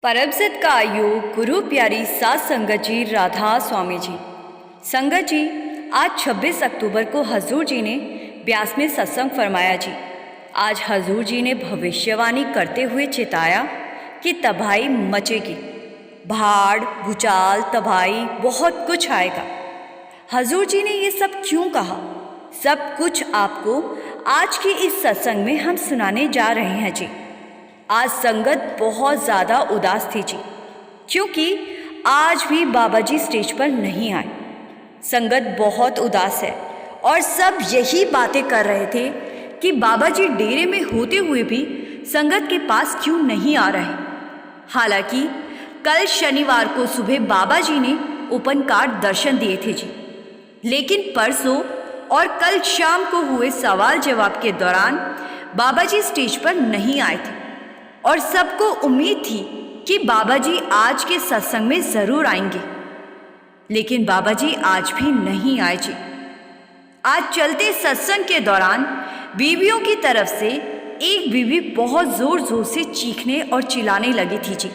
परमसिद्ध का योग गुरु प्यारी सात संगत जी राधा स्वामी जी। संगत जी, आज 26 अक्टूबर को हजूर जी ने ब्यास में सत्संग फरमाया जी। आज हजूर जी ने भविष्यवाणी करते हुए चेताया कि तबाही मचेगी, बाढ़, भूचाल, तबाही, बहुत कुछ आएगा। हजूर जी ने ये सब क्यों कहा? सब कुछ आपको आज के इस सत्संग में हम सुनाने जा रहे हैं जी। आज संगत बहुत ज़्यादा उदास थी जी, क्योंकि आज भी बाबा जी स्टेज पर नहीं आए। संगत बहुत उदास है और सब यही बातें कर रहे थे कि बाबा जी डेरे में होते हुए भी संगत के पास क्यों नहीं आ रहे। हालांकि कल शनिवार को सुबह बाबा जी ने ओपन कार्ड दर्शन दिए थे जी, लेकिन परसों और कल शाम को हुए सवाल जवाब के दौरान बाबा जी स्टेज पर नहीं आए थे और सबको उम्मीद थी कि बाबा जी आज के सत्संग में ज़रूर आएंगे, लेकिन बाबा जी आज भी नहीं आए जी। आज चलते सत्संग के दौरान बीवियों की तरफ से एक बीवी बहुत ज़ोर ज़ोर से चीखने और चिल्लाने लगी थी जी।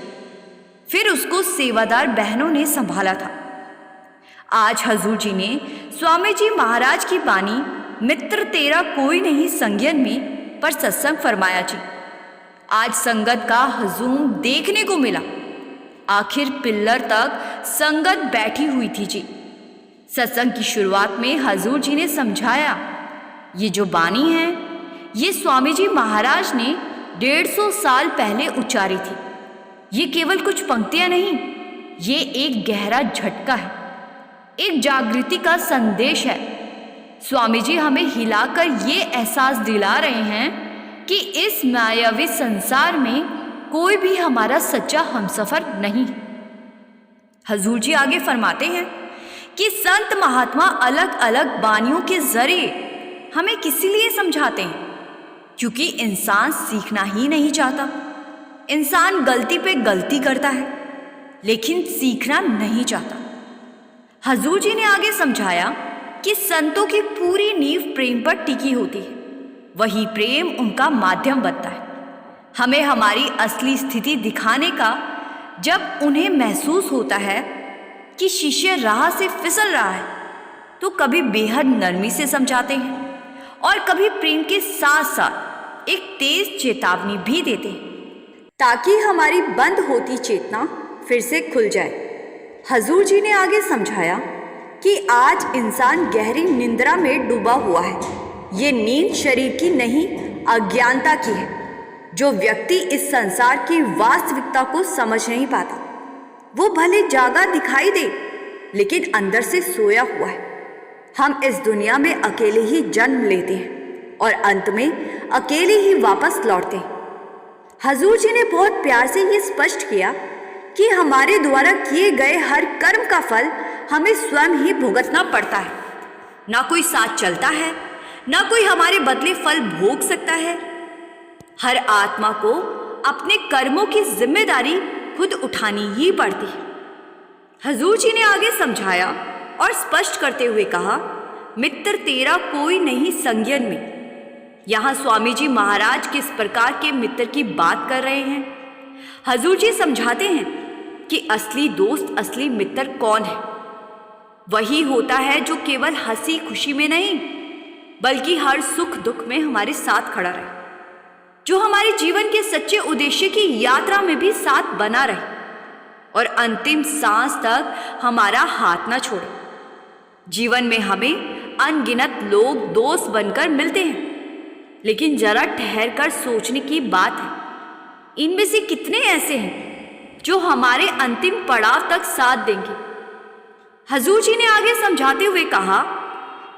फिर उसको सेवादार बहनों ने संभाला था। आज हजूर जी ने स्वामी जी महाराज की बानी मित्र तेरा कोई नहीं संज्ञन में पर सत्संग फरमाया जी। आज संगत का हजूम देखने को मिला। आखिर पिल्लर तक संगत बैठी हुई थी जी। सत्संग की शुरुआत में हजूर जी ने समझाया, ये जो बानी है ये स्वामी जी महाराज ने 150 साल पहले उच्चारी थी। ये केवल कुछ पंक्तियां नहीं, ये एक गहरा झटका है, एक जागृति का संदेश है। स्वामी जी हमें हिलाकर ये एहसास दिला रहे हैं कि इस मायावी संसार में कोई भी हमारा सच्चा हमसफर नहीं। हजूर जी आगे फरमाते हैं कि संत महात्मा अलग अलग बानियों के जरिए हमें किस लिए समझाते हैं, क्योंकि इंसान सीखना ही नहीं चाहता। इंसान गलती पे गलती करता है, लेकिन सीखना नहीं चाहता। हजूर जी ने आगे समझाया कि संतों की पूरी नींव प्रेम पर टिकी होती है, वही प्रेम उनका माध्यम बनता है हमें हमारी असली स्थिति दिखाने का। जब उन्हें महसूस होता है कि शिष्य राह से फिसल रहा है, तो कभी बेहद नरमी से समझाते हैं और कभी प्रेम के साथ साथ एक तेज चेतावनी भी देते हैं, ताकि हमारी बंद होती चेतना फिर से खुल जाए। हजूर जी ने आगे समझाया कि आज इंसान गहरी निंद्रा में डूबा हुआ है। ये नींद शरीर की नहीं, अज्ञानता की है। जो व्यक्ति इस संसार की वास्तविकता को समझ नहीं पाता, वो भले जागा दिखाई दे, लेकिन अंदर से सोया हुआ है। हम इस दुनिया में अकेले ही जन्म लेते हैं और अंत में अकेले ही वापस लौटते हैं। हजूर जी ने बहुत प्यार से ये स्पष्ट किया कि हमारे द्वारा किए गए हर कर्म का फल हमें स्वयं ही भुगतना पड़ता है। ना कोई साथ चलता है, ना कोई हमारे बदले फल भोग सकता है। हर आत्मा को अपने कर्मों की जिम्मेदारी खुद उठानी ही पड़ती है। हजूर जी ने आगे समझाया और स्पष्ट करते हुए कहा, मित्र तेरा कोई नहीं संज्ञन में। यहाँ स्वामी जी महाराज किस प्रकार के मित्र की बात कर रहे हैं? हजूर जी समझाते हैं कि असली दोस्त, असली मित्र कौन है? वही होता है जो केवल हंसी खुशी में नहीं, बल्कि हर सुख दुख में हमारे साथ खड़ा रहे, जो हमारे जीवन के सच्चे उद्देश्य की यात्रा में भी साथ बना रहे और अंतिम सांस तक हमारा हाथ ना छोड़े। जीवन में हमें अनगिनत लोग दोस्त बनकर मिलते हैं, लेकिन जरा ठहर कर सोचने की बात है, इनमें से कितने ऐसे हैं जो हमारे अंतिम पड़ाव तक साथ देंगे? हजूर जी ने आगे समझाते हुए कहा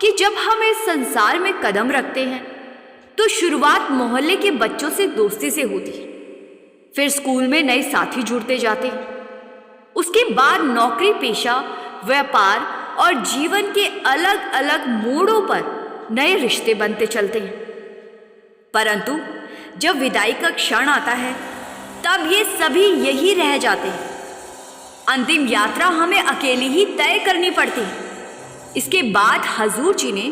कि जब हम इस संसार में कदम रखते हैं तो शुरुआत मोहल्ले के बच्चों से दोस्ती से होती है, फिर स्कूल में नए साथी जुड़ते जाते हैं, उसके बाद नौकरी पेशा, व्यापार और जीवन के अलग अलग मोड़ों पर नए रिश्ते बनते चलते हैं। परंतु जब विदाई का क्षण आता है, तब ये सभी यही रह जाते हैं। अंतिम यात्रा हमें अकेले ही तय करनी पड़ती है। इसके बाद हजूर जी ने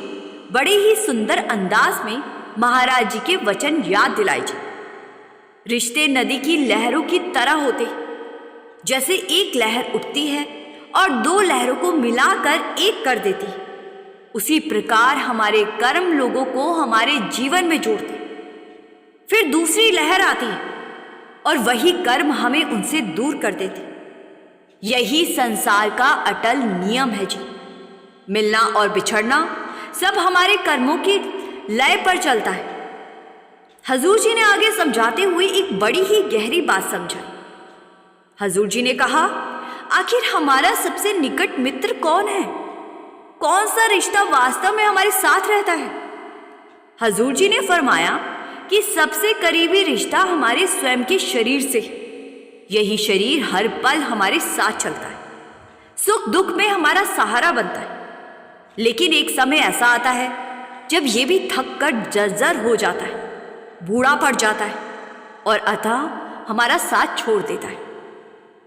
बड़े ही सुंदर अंदाज में महाराज जी के वचन याद दिलाए जी। रिश्ते नदी की लहरों की तरह होते, जैसे एक लहर उठती है और दो लहरों को मिलाकर एक कर देती, उसी प्रकार हमारे कर्म लोगों को हमारे जीवन में जोड़ते। फिर दूसरी लहर आती है और वही कर्म हमें उनसे दूर कर देते। यही संसार का अटल नियम है जी। मिलना और बिछड़ना सब हमारे कर्मों की लय पर चलता है। हजूर जी ने आगे समझाते हुए एक बड़ी ही गहरी बात समझाई। हजूर जी ने कहा, आखिर हमारा सबसे निकट मित्र कौन है? कौन सा रिश्ता वास्तव में हमारे साथ रहता है? हजूर जी ने फरमाया कि सबसे करीबी रिश्ता हमारे स्वयं के शरीर से। यही शरीर हर पल हमारे साथ चलता है, सुख दुख में हमारा सहारा बनता है। लेकिन एक समय ऐसा आता है जब ये भी थक कर जर्जर हो जाता है, बूढ़ा पड़ जाता है और अतः हमारा साथ छोड़ देता है।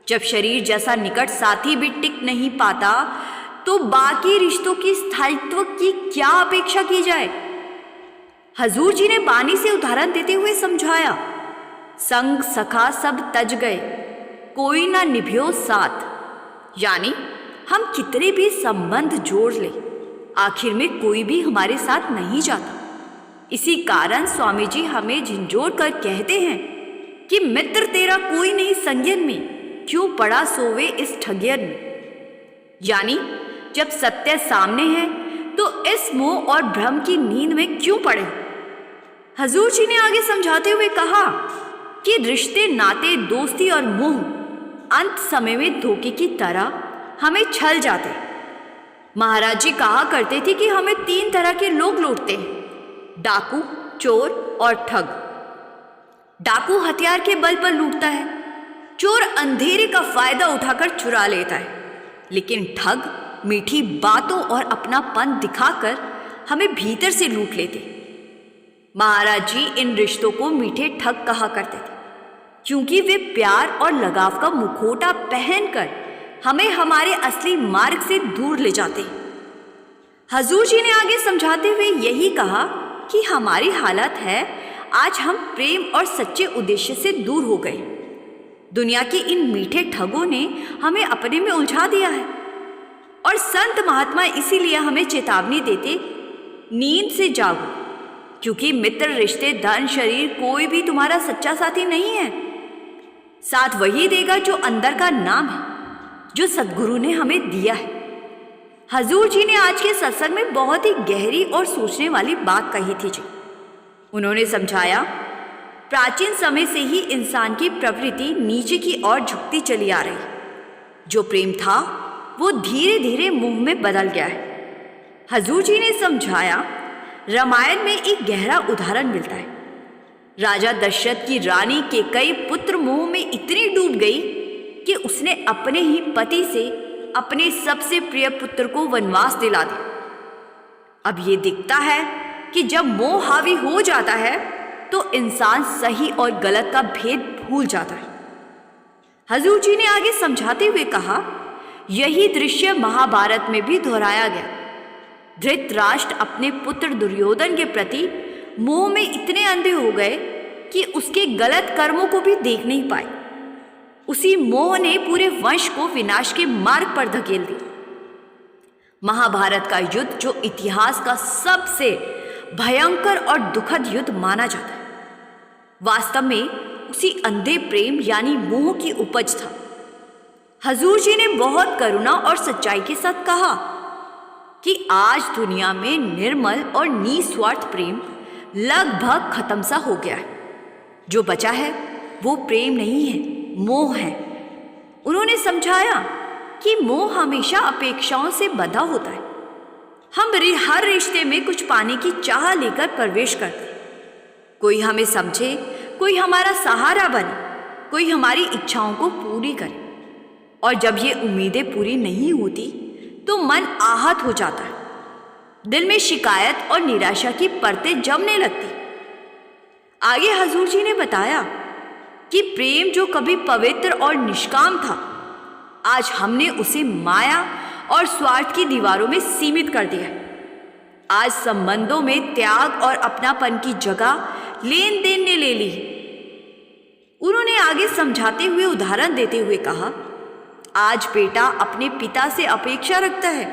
जब शरीर जैसा निकट साथी भी टिक नहीं पाता तो बाकी रिश्तों की स्थायित्व की क्या अपेक्षा की जाए? हजूर जी ने बानी से उदाहरण देते हुए समझाया, संग सखा सब तज गए, कोई ना निभ्यो साथ। यानी हम कितने भी संबंध जोड़ ले, आखिर में कोई भी हमारे साथ नहीं जाता। इसी कारण स्वामी जी हमें झिंझोड़ कर कहते हैं कि मित्र तेरा कोई नहीं संज्ञन में, क्यों पड़ा सोवे इस ठगियन में। यानी जब सत्य सामने है तो इस मोह और भ्रम की नींद में क्यों पड़े? हजूर जी ने आगे समझाते हुए कहा कि रिश्ते नाते दोस्ती और मोह अंत समय में धोखे की तरह हमें छल जाते। महाराज जी कहा करते थे कि हमें 3 तरह के लोग लूटते हैं, डाकू, चोर और ठग। डाकू हथियार के बल पर लूटता है, चोर अंधेरे का फायदा उठाकर चुरा लेता है, लेकिन ठग मीठी बातों और अपनापन दिखाकर हमें भीतर से लूट लेते। महाराज जी इन रिश्तों को मीठे ठग कहा करते थे, क्योंकि वे प्यार और लगाव का मुखौटा पहनकर हमें हमारे असली मार्ग से दूर ले जाते। हजूर जी ने आगे समझाते हुए यही कहा कि हमारी हालत है आज हम प्रेम और सच्चे उद्देश्य से दूर हो गए। दुनिया के इन मीठे ठगों ने हमें अपने में उलझा दिया है और संत महात्मा इसीलिए हमें चेतावनी देते, नींद से जागो, क्योंकि मित्र रिश्ते धन शरीर कोई भी तुम्हारा सच्चा साथी नहीं है। साथ वही देगा जो अंदर का नाम है, जो सद्गुरु ने हमें दिया है। हजूर जी ने आज के सत्संग में बहुत ही गहरी और सोचने वाली बात कही थी जी। उन्होंने समझाया, प्राचीन समय से ही इंसान की प्रवृत्ति नीचे की ओर झुकती चली आ रही। जो प्रेम था वो धीरे धीरे मोह में बदल गया है। हजूर जी ने समझाया, रामायण में एक गहरा उदाहरण मिलता है। राजा दशरथ की रानी के कई पुत्र मोह में इतनी डूब गई कि उसने अपने ही पति से अपने सबसे प्रिय पुत्र को वनवास दिला दिया। अब ये दिखता है कि जब मोह हावी हो जाता है तो इंसान सही और गलत का भेद भूल जाता है। हजूर जी ने आगे समझाते हुए कहा, यही दृश्य महाभारत में भी दोहराया गया। धृतराष्ट्र अपने पुत्र दुर्योधन के प्रति मोह में इतने अंधे हो गए कि उसके गलत कर्मों को भी देख नहीं पाए। उसी मोह ने पूरे वंश को विनाश के मार्ग पर धकेल दिया। महाभारत का युद्ध जो इतिहास का सबसे भयंकर और दुखद युद्ध माना जाता है, वास्तव में उसी अंधे प्रेम यानी मोह की उपज था। हजूर जी ने बहुत करुणा और सच्चाई के साथ कहा कि आज दुनिया में निर्मल और निस्वार्थ प्रेम लगभग खत्म सा हो गया है। जो बचा है वो प्रेम नहीं है, मोह है। उन्होंने समझाया कि मोह हमेशा अपेक्षाओं से बंधा होता है। हम हर रिश्ते में कुछ पाने की चाह लेकर प्रवेश करते हैं। कोई हमें समझे, कोई हमारा सहारा बने, कोई हमारी इच्छाओं को पूरी करे। और जब ये उम्मीदें पूरी नहीं होती तो मन आहत हो जाता है, दिल में शिकायत और निराशा की परतें जमने लगती। आगे हजूर जी ने बताया कि प्रेम जो कभी पवित्र और निष्काम था, आज हमने उसे माया और स्वार्थ की दीवारों में सीमित कर दिया। आज संबंधों में त्याग और अपनापन की जगह लेन देन ने ले ली। उन्होंने आगे समझाते हुए उदाहरण देते हुए कहा, आज बेटा अपने पिता से अपेक्षा रखता है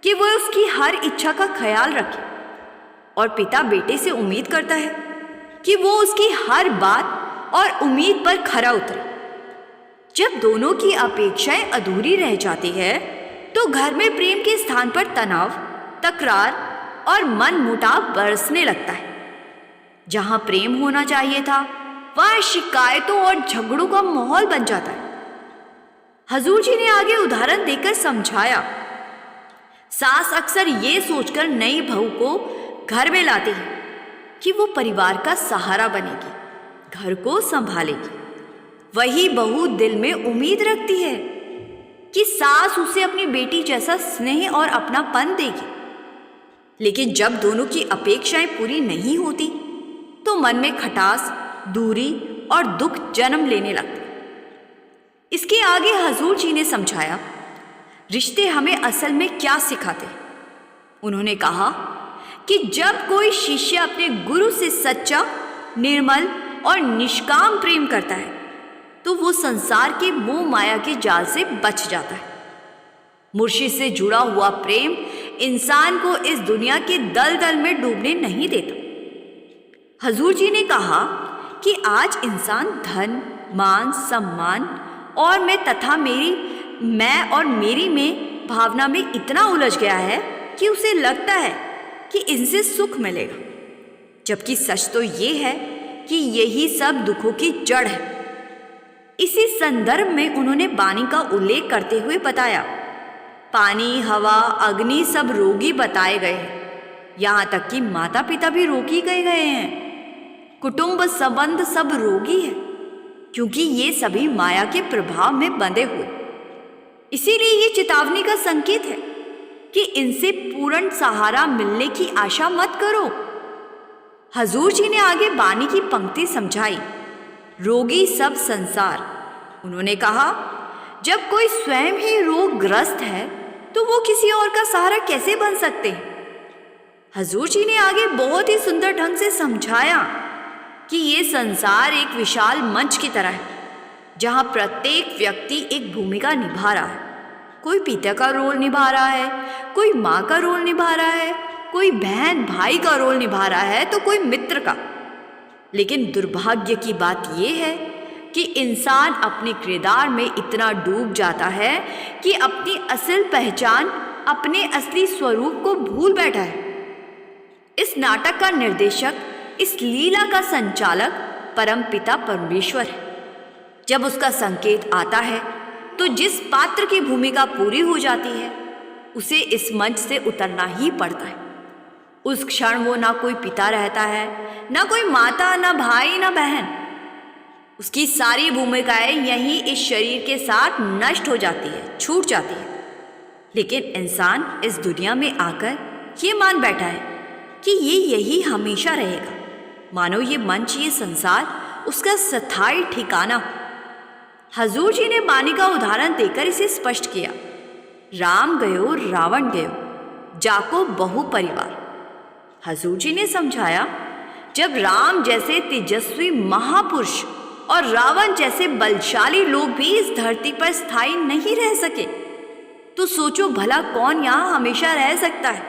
कि वह उसकी हर इच्छा का ख्याल रखे और पिता बेटे से उम्मीद करता है कि वो उसकी हर बात और उम्मीद पर खरा उतरे। जब दोनों की अपेक्षाएं अधूरी रह जाती है तो घर में प्रेम के स्थान पर तनाव, तकरार और मनमुटाव बरसने लगता है। जहां प्रेम होना चाहिए था वहां शिकायतों और झगड़ों का माहौल बन जाता है। हजूर जी ने आगे उदाहरण देकर समझाया, सास अक्सर ये सोचकर नई बहू को घर में लाती है कि वो परिवार का सहारा बनेगी, घर को संभालेगी। वही बहू दिल में उम्मीद रखती है कि सास उसे अपनी बेटी जैसा स्नेह और अपनापन देगी। लेकिन जब दोनों की अपेक्षाएं पूरी नहीं होती तो मन में खटास, दूरी और दुख जन्म लेने लगता। इसके आगे हजूर जी ने समझाया, रिश्ते हमें असल में क्या सिखाते हैं। उन्होंने कहा कि जब कोई शिष्य अपने गुरु से सच्चा, निर्मल और निष्काम प्रेम करता है तो वो संसार के मोह माया के जाल से बच जाता है। मुर्शिद से जुड़ा हुआ प्रेम इंसान को इस दुनिया के दलदल में डूबने नहीं देता। हजूर जी ने कहा कि आज इंसान धन, मान, सम्मान और मैं और मेरी में भावना में इतना उलझ गया है कि उसे लगता है कि इनसे सुख मिलेगा, जबकि सच तो ये है कि यही सब दुखों की जड़ है। इसी संदर्भ में उन्होंने वाणी का उल्लेख करते हुए बताया, पानी, हवा, अग्नि सब रोगी बताए गए हैं। यहाँ तक कि माता पिता भी रोगी गए हैं। कुटुंब संबंध सब रोगी है, क्योंकि ये सभी माया के प्रभाव में बंधे हुए। इसीलिए ये चेतावनी का संकेत है कि इनसे पूर्ण सहारा मिलने की आशा मत करो। हजूर जी ने आगे वाणी की पंक्ति समझाई, रोगी सब संसार। उन्होंने कहा, जब कोई स्वयं ही रोगग्रस्त है तो वो किसी और का सहारा कैसे बन सकते हैं। हजूर जी ने आगे बहुत ही सुंदर ढंग से समझाया कि ये संसार एक विशाल मंच की तरह है, जहाँ प्रत्येक व्यक्ति एक भूमिका निभा रहा है। कोई पिता का रोल निभा रहा है, कोई माँ का रोल निभा रहा है, कोई बहन भाई का रोल निभा रहा है, तो कोई मित्र का। लेकिन दुर्भाग्य की बात यह है कि इंसान अपने किरदार में इतना डूब जाता है कि अपनी असल पहचान, अपने असली स्वरूप को भूल बैठा है। इस नाटक का निर्देशक, इस लीला का संचालक परम पिता परमेश्वर है। जब उसका संकेत आता है तो जिस पात्र की भूमिका पूरी हो जाती है उसे इस मंच से उतरना ही पड़ता है। उस क्षण वो ना कोई पिता रहता है, ना कोई माता, ना भाई, ना बहन। उसकी सारी भूमिकाएं यहीं इस शरीर के साथ नष्ट हो जाती है, छूट जाती है। लेकिन इंसान इस दुनिया में आकर ये मान बैठा है कि ये यही हमेशा रहेगा, मानो ये मंच, ये संसार उसका स्थायी ठिकाना हो। हजूर जी ने वाणी का उदाहरण देकर इसे स्पष्ट किया, राम गयो रावण गयो, जाको बहु परिवार। हजूर जी ने समझाया, जब राम जैसे तेजस्वी महापुरुष और रावण जैसे बलशाली लोग भी इस धरती पर स्थायी नहीं रह सके, तो सोचो भला कौन यहाँ हमेशा रह सकता है।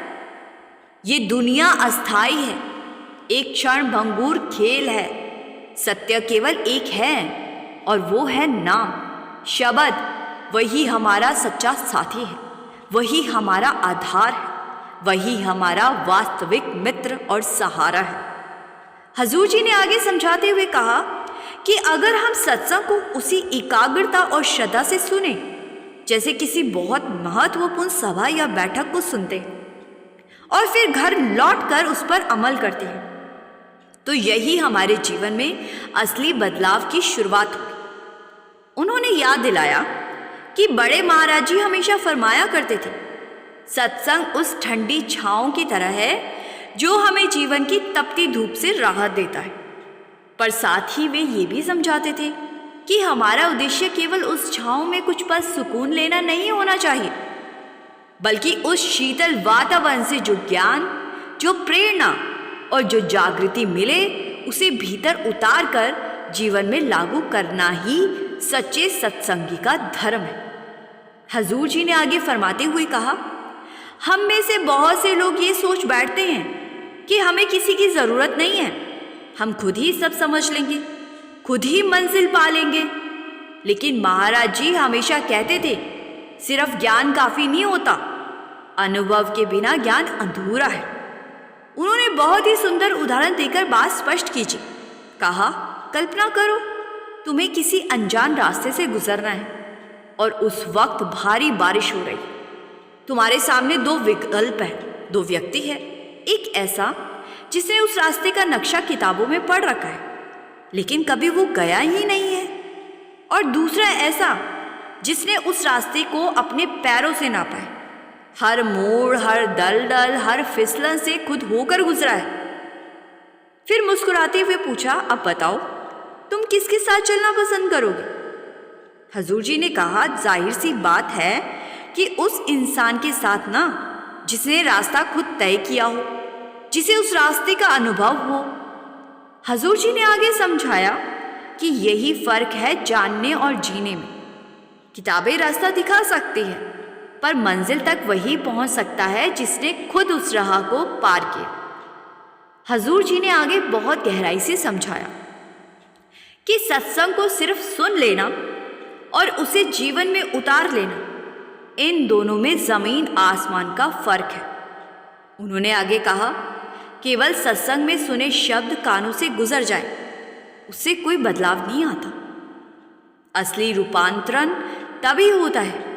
ये दुनिया अस्थाई है, एक क्षण भंगुर खेल है। सत्य केवल एक है और वो है नाम, शब्द। वही हमारा सच्चा साथी है, वही हमारा आधार है, वही हमारा वास्तविक मित्र और सहारा है। हजूर जी ने आगे समझाते हुए कहा कि अगर हम सत्संग को उसी एकाग्रता और श्रद्धा से सुने जैसे किसी बहुत महत्वपूर्ण सभा या बैठक को सुनते हैं और फिर घर लौटकर उस पर अमल करते हैं, तो यही हमारे जीवन में असली बदलाव की शुरुआत हुई। उन्होंने याद दिलाया कि बड़े महाराज जी हमेशा फरमाया करते थे, सत्संग उस ठंडी छांव की तरह है जो हमें जीवन की तपती धूप से राहत देता है। पर साथ ही वे ये भी समझाते थे कि हमारा उद्देश्य केवल उस छांव में कुछ पल सुकून लेना नहीं होना चाहिए, बल्कि उस शीतल वातावरण से जो ज्ञान, जो प्रेरणा और जो जागृति मिले उसे भीतर उतार कर जीवन में लागू करना ही सच्चे सत्संगी का धर्म है। हजूर जी ने आगे फरमाते हुए कहा, हम में से बहुत से लोग ये सोच बैठते हैं कि हमें किसी की ज़रूरत नहीं है, हम खुद ही सब समझ लेंगे, खुद ही मंजिल पा लेंगे। लेकिन महाराज जी हमेशा कहते थे, सिर्फ ज्ञान काफ़ी नहीं होता, अनुभव के बिना ज्ञान अधूरा है। उन्होंने बहुत ही सुंदर उदाहरण देकर बात स्पष्ट कीजिए। कहा, कल्पना करो तुम्हें किसी अनजान रास्ते से गुजरना है और उस वक्त भारी बारिश हो रही। तुम्हारे सामने दो विकल्प है, दो व्यक्ति है। एक ऐसा जिसने उस रास्ते का नक्शा किताबों में पढ़ रखा है लेकिन कभी वो गया ही नहीं है, और दूसरा ऐसा जिसने उस रास्ते को अपने पैरों से नापा है, हर मोड़, हर दलदल, हर फिसलन से खुद होकर गुजरा है। फिर मुस्कुराते हुए पूछा, अब बताओ तुम किसके साथ चलना पसंद करोगे? हजूर जी ने कहा, जाहिर सी बात है कि उस इंसान के साथ ना जिसने रास्ता खुद तय किया हो, जिसे उस रास्ते का अनुभव हो। हजूर जी ने आगे समझाया कि यही फर्क है जानने और जीने में। किताबें रास्ता दिखा सकती है पर मंजिल तक वही पहुंच सकता है जिसने खुद उस राह को पार किया। हजूर जी ने आगे बहुत गहराई से समझाया कि सत्संग को सिर्फ सुन लेना और उसे जीवन में उतार लेना, इन दोनों में ज़मीन आसमान का फर्क है। उन्होंने आगे कहा, केवल सत्संग में सुने शब्द कानों से गुजर जाए उससे कोई बदलाव नहीं आता। असली रूपांतरण तभी होता है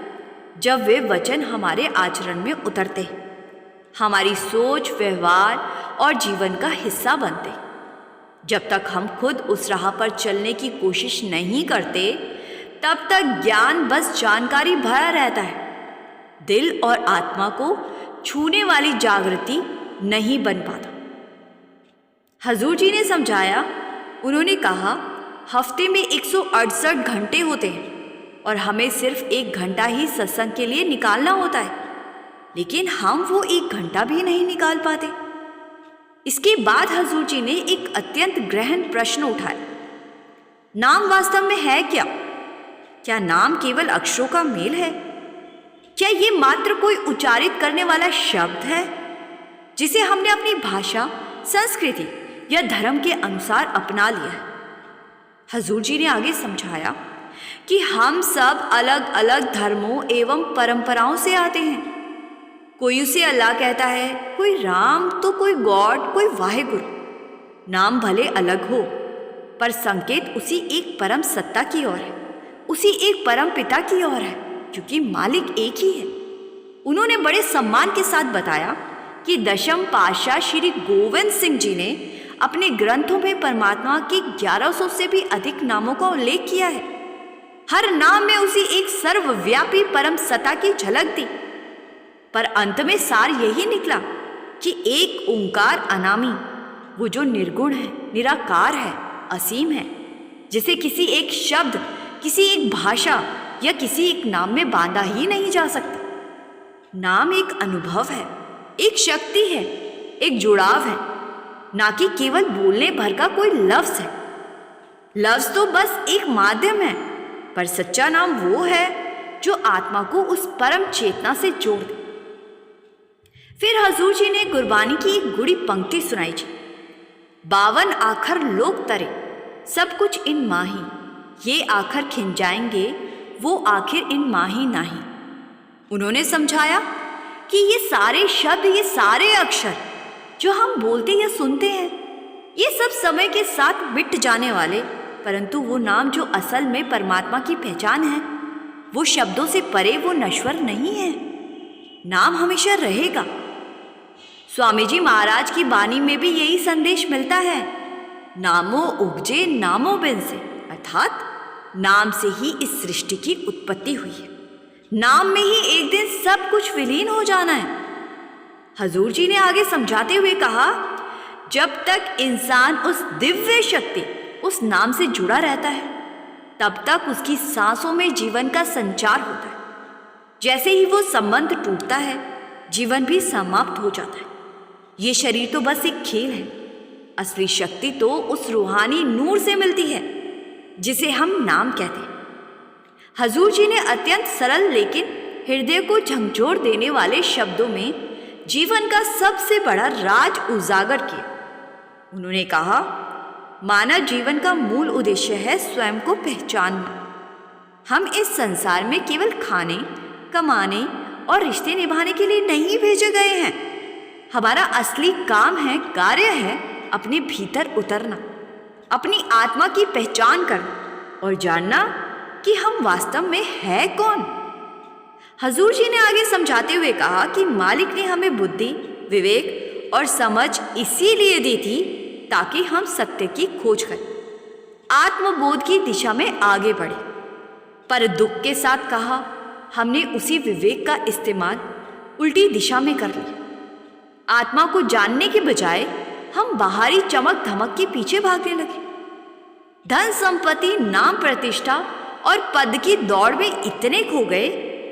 जब वे वचन हमारे आचरण में उतरते हैं, हमारी सोच, व्यवहार और जीवन का हिस्सा बनते। जब तक हम खुद उस राह पर चलने की कोशिश नहीं करते तब तक ज्ञान बस जानकारी भरा रहता है, दिल और आत्मा को छूने वाली जागृति नहीं बन पाता। हजूर जी ने समझाया। उन्होंने कहा, हफ्ते में 168 घंटे होते हैं और हमें सिर्फ 1 घंटा ही सत्संग के लिए निकालना होता है, लेकिन हम वो 1 घंटा भी नहीं निकाल पाते। इसके बाद हजूर जी ने एक अत्यंत गहन प्रश्न उठाया, नाम वास्तव में है क्या? क्या नाम केवल अक्षरों का मेल है? क्या ये मात्र कोई उच्चारित करने वाला शब्द है जिसे हमने अपनी भाषा, संस्कृति या धर्म के अनुसार अपना लिया है? हजूर जी ने आगे समझाया कि हम सब अलग अलग धर्मों एवं परंपराओं से आते हैं। कोई उसे अल्लाह कहता है, कोई राम, तो कोई गॉड, कोई वाहेगुरु। नाम भले अलग हो पर संकेत उसी एक परम सत्ता की ओर है, उसी एक परम पिता की ओर है, क्योंकि मालिक एक ही है। उन्होंने बड़े सम्मान के साथ बताया कि दशम पातशाह श्री गोविंद सिंह जी ने अपने ग्रंथों में परमात्मा के 1100 से भी अधिक नामों का उल्लेख किया है। हर नाम में उसी एक सर्वव्यापी परम सत्ता की झलक दी, पर अंत में सार यही निकला कि एक ओंकार अनामी, वो जो निर्गुण है, निराकार है, असीम है, जिसे किसी एक शब्द, किसी एक भाषा या किसी एक नाम में बांधा ही नहीं जा सकता। नाम एक अनुभव है, एक शक्ति है, एक जुड़ाव है, ना कि केवल बोलने भर का कोई लफ्ज है। लफ्ज तो बस एक माध्यम है, पर सच्चा नाम वो है जो आत्मा को उस परम चेतना से जोड़ दे। फिर हजूर जी ने गुरबानी की एक गुड़ी पंक्ति सुनाई जी, 52 आखर लोग तरे, सब कुछ इन माही, ये आखर खिन जाएंगे, वो आखिर इन माही नाही। उन्होंने समझाया कि ये सारे शब्द, ये सारे अक्षर जो हम बोलते या सुनते हैं, ये सब समय के साथ मिट जाने वाले, परंतु वो नाम जो असल में परमात्मा की पहचान है, वो शब्दों से परे, वो नश्वर नहीं है। नाम हमेशा रहेगा। स्वामी जी महाराज की वाणी में भी यही संदेश मिलता है, नामो उपजे नामो बिन से, अर्थात नाम से ही इस सृष्टि की उत्पत्ति हुई है। नाम में ही एक दिन सब कुछ विलीन हो जाना है। हजूर जी ने आगे समझाते हुए कहा, जब तक इंसान उस दिव्य शक्ति, उस नाम से जुड़ा रहता है, तब तक उसकी सांसों में जीवन का संचार होता है। जैसे ही वो संबंध टूटता है, जीवन भी समाप्त हो जाता है। ये शरीर तो बस एक खेल है, असली शक्ति तो उस रूहानी नूर से मिलती है जिसे हम नाम कहते हैं। हजूर जी ने अत्यंत सरल लेकिन हृदय को झकझोर देने वाले शब्दों में जीवन का सबसे बड़ा राज उजागर किया। उन्होंने कहा, मानव जीवन का मूल उद्देश्य है स्वयं को पहचानना। हम इस संसार में केवल खाने, कमाने और रिश्ते निभाने के लिए नहीं भेजे गए हैं। हमारा असली काम है, कार्य है अपने भीतर उतरना, अपनी आत्मा की पहचान करना और जानना कि हम वास्तव में है कौन। हजूर जी ने आगे समझाते हुए कहा कि मालिक ने हमें बुद्धि, विवेक और समझ इसीलिए दी थी ताकि हम सत्य की खोज करें, आत्मबोध की दिशा में आगे बढ़े। पर दुख के साथ कहा, हमने उसी विवेक का इस्तेमाल उल्टी दिशा में कर लिया। आत्मा को जानने के बजाय हम बाहरी चमक धमक के पीछे भागने लगे। धन संपत्ति, नाम प्रतिष्ठा और पद की दौड़ में इतने खो गए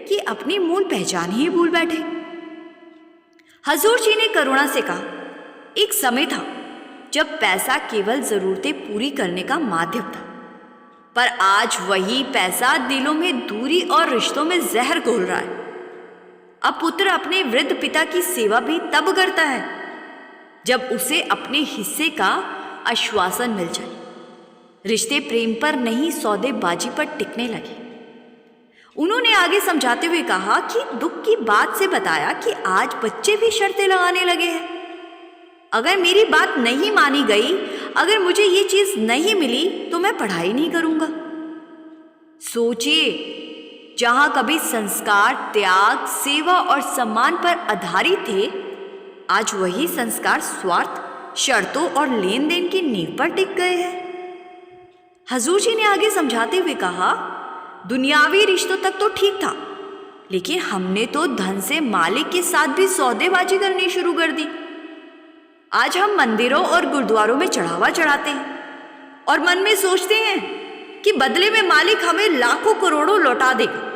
कि अपनी मूल पहचान ही भूल बैठे। हजूर जी ने करुणा से कहा, एक समय था जब पैसा केवल जरूरतें पूरी करने का माध्यम था, पर आज वही पैसा दिलों में दूरी और रिश्तों में जहर घोल रहा है। अब पुत्र अपने वृद्ध पिता की सेवा भी तब करता है जब उसे अपने हिस्से का आश्वासन मिल जाए। रिश्ते प्रेम पर नहीं, सौदेबाजी पर टिकने लगे। उन्होंने आगे समझाते हुए कहा कि दुख की बात से बताया कि आज बच्चे भी शर्तें लगाने लगे हैं। अगर मेरी बात नहीं मानी गई, अगर मुझे ये चीज नहीं मिली तो मैं पढ़ाई नहीं करूंगा। सोचिए, जहां कभी संस्कार त्याग, सेवा और सम्मान पर आधारित थे, आज वही संस्कार स्वार्थ, शर्तों और लेन देन की नींव पर टिक गए हैं। हजूर जी ने आगे समझाते हुए कहा, दुनियावी रिश्तों तक तो ठीक था, लेकिन हमने तो धन से मालिक के साथ भी सौदेबाजी करनी शुरू कर दी। आज हम मंदिरों और गुरुद्वारों में चढ़ावा चढ़ाते हैं और मन में सोचते हैं कि बदले में मालिक हमें लाखों करोड़ों लौटा देगा।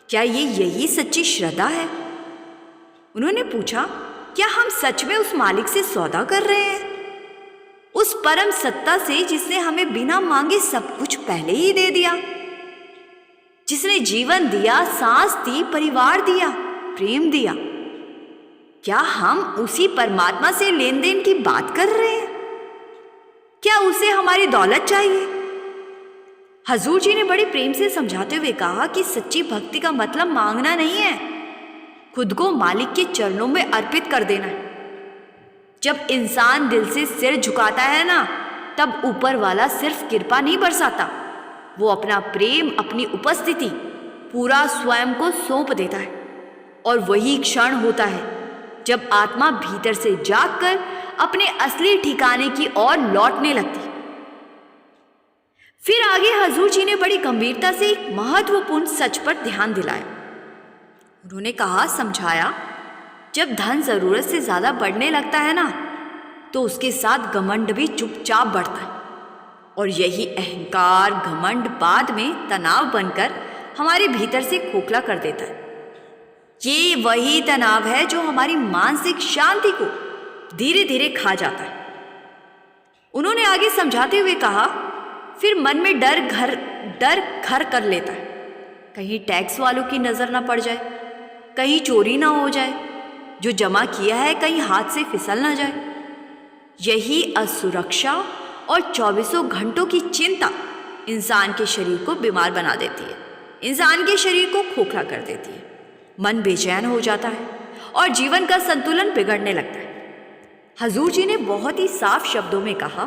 क्या ये यही सच्ची श्रद्धा है? उन्होंने पूछा, क्या हम सच में उस मालिक से सौदा कर रहे हैं, उस परम सत्ता से जिसने हमें बिना मांगे सब कुछ पहले ही दे दिया, जिसने जीवन दिया, सांस दी, परिवार दिया, प्रेम दिया? क्या हम उसी परमात्मा से लेन देन की बात कर रहे हैं? क्या उसे हमारी दौलत चाहिए? हजूर जी ने बड़े प्रेम से समझाते हुए कहा कि सच्ची भक्ति का मतलब मांगना नहीं है, खुद को मालिक के चरणों में अर्पित कर देना है। जब इंसान दिल से सिर झुकाता है ना, तब ऊपर वाला सिर्फ कृपा नहीं बरसाता, वो अपना प्रेम, अपनी उपस्थिति, पूरा स्वयं को सौंप देता है। और वही क्षण होता है जब आत्मा भीतर से जागकर अपने असली ठिकाने की ओर लौटने लगती। फिर आगे हजूर जी ने बड़ी गंभीरता से एक महत्वपूर्ण सच पर ध्यान दिलाया। उन्होंने कहा, समझाया, जब धन जरूरत से ज्यादा बढ़ने लगता है ना, तो उसके साथ घमंड भी चुपचाप बढ़ता है। और यही अहंकार, घमंड बाद में तनाव बनकर हमारे भीतर से खोखला कर देता है। ये वही तनाव है जो हमारी मानसिक शांति को धीरे धीरे खा जाता है। उन्होंने आगे समझाते हुए कहा, फिर मन में डर घर कर लेता है, कहीं टैक्स वालों की नजर ना पड़ जाए, कहीं चोरी ना हो जाए, जो जमा किया है कहीं हाथ से फिसल ना जाए। यही असुरक्षा और 24 घंटों की चिंता इंसान के शरीर को बीमार बना देती है, इंसान के शरीर को खोखला कर देती है। मन बेचैन हो जाता है और जीवन का संतुलन बिगड़ने लगता है। हजूर जी ने बहुत ही साफ शब्दों में कहा,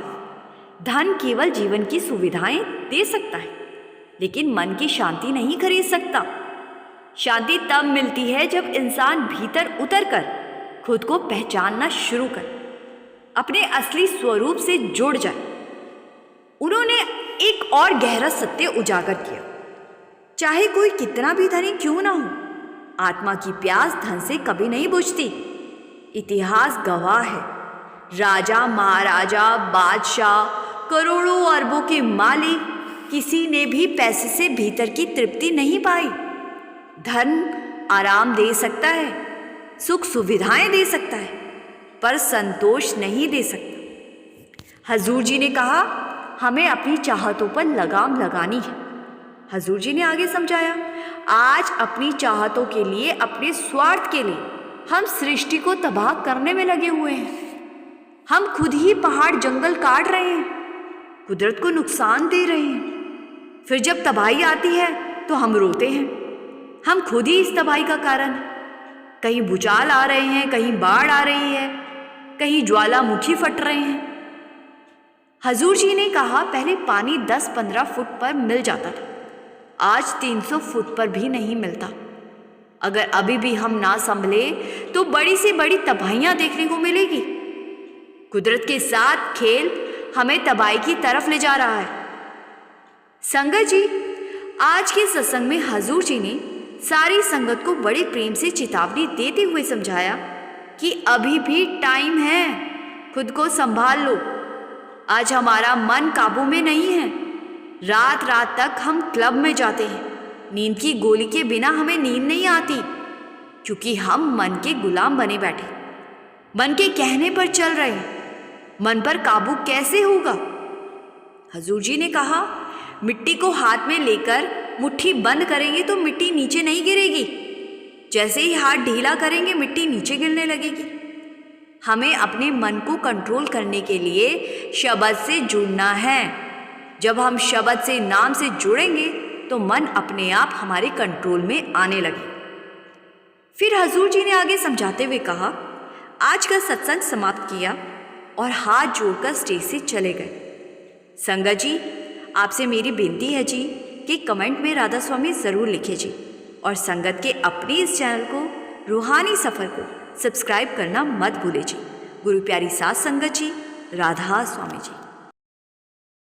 धन केवल जीवन की सुविधाएं दे सकता है, लेकिन मन की शांति नहीं खरीद सकता। शांति तब मिलती है जब इंसान भीतर उतरकर खुद को पहचानना शुरू करे, अपने असली स्वरूप से जुड़ जाए। उन्होंने एक और गहरा सत्य उजागर किया, चाहे कोई कितना भी धनी क्यों ना हो, आत्मा की प्यास धन से कभी नहीं बुझती। इतिहास गवाह है, राजा, महाराजा, बादशाह, करोड़ों अरबों के मालिक, किसी ने भी पैसे से भीतर की तृप्ति नहीं पाई। धन आराम दे सकता है, सुख सुविधाएं दे सकता है, पर संतोष नहीं दे सकता। हजूर जी ने कहा, हमें अपनी चाहतों पर लगाम लगानी है। हजूर जी ने आगे समझाया, आज अपनी चाहतों के लिए, अपने स्वार्थ के लिए हम सृष्टि को तबाह करने में लगे हुए हैं। हम खुद ही पहाड़ जंगल काट रहे हैं, कुदरत को नुकसान दे रहे हैं। फिर जब तबाही आती है तो हम रोते हैं, हम खुद ही इस तबाही का कारण हैं। कहीं भूचाल आ रहे हैं, कहीं बाढ़ आ रही है, कहीं ज्वालामुखी फट रहे हैं। हजूर जी ने कहा, पहले पानी 10-15 फुट पर मिल जाता था, आज 300 फुट पर भी नहीं मिलता। अगर अभी भी हम ना संभले तो बड़ी से बड़ी तबाहियां देखने को मिलेगी। कुदरत के साथ खेल हमें तबाही की तरफ ले जा रहा है। संगत जी, आज के सत्संग में हजूर जी ने सारी संगत को बड़े प्रेम से चेतावनी देते हुए समझाया कि अभी भी टाइम है, खुद को संभाल लो। आज हमारा मन काबू में नहीं है। रात रात तक हम क्लब में जाते हैं, नींद की गोली के बिना हमें नींद नहीं आती, क्योंकि हम मन के गुलाम बने बैठे, मन के कहने पर चल रहे हैं। मन पर काबू कैसे होगा? हजूर जी ने कहा, मिट्टी को हाथ में लेकर मुट्ठी बंद करेंगे तो मिट्टी नीचे नहीं गिरेगी, जैसे ही हाथ ढीला करेंगे मिट्टी नीचे गिरने लगेगी। हमें अपने मन को कंट्रोल करने के लिए शब्द से जुड़ना है। जब हम शब्द से, नाम से जुड़ेंगे तो मन अपने आप हमारे कंट्रोल में आने लगे। फिर हजूर जी ने आगे समझाते हुए कहा, आज का सत्संग समाप्त किया और हाथ जोड़कर स्टेज से चले गए। संगत जी, आपसे मेरी बेनती है जी कि कमेंट में राधा स्वामी ज़रूर लिखिए जी, और संगत के अपने इस चैनल को, रूहानी सफ़र को सब्सक्राइब करना मत भूलिए जी। गुरु प्यारी साथ संगत जी, राधा स्वामी जी।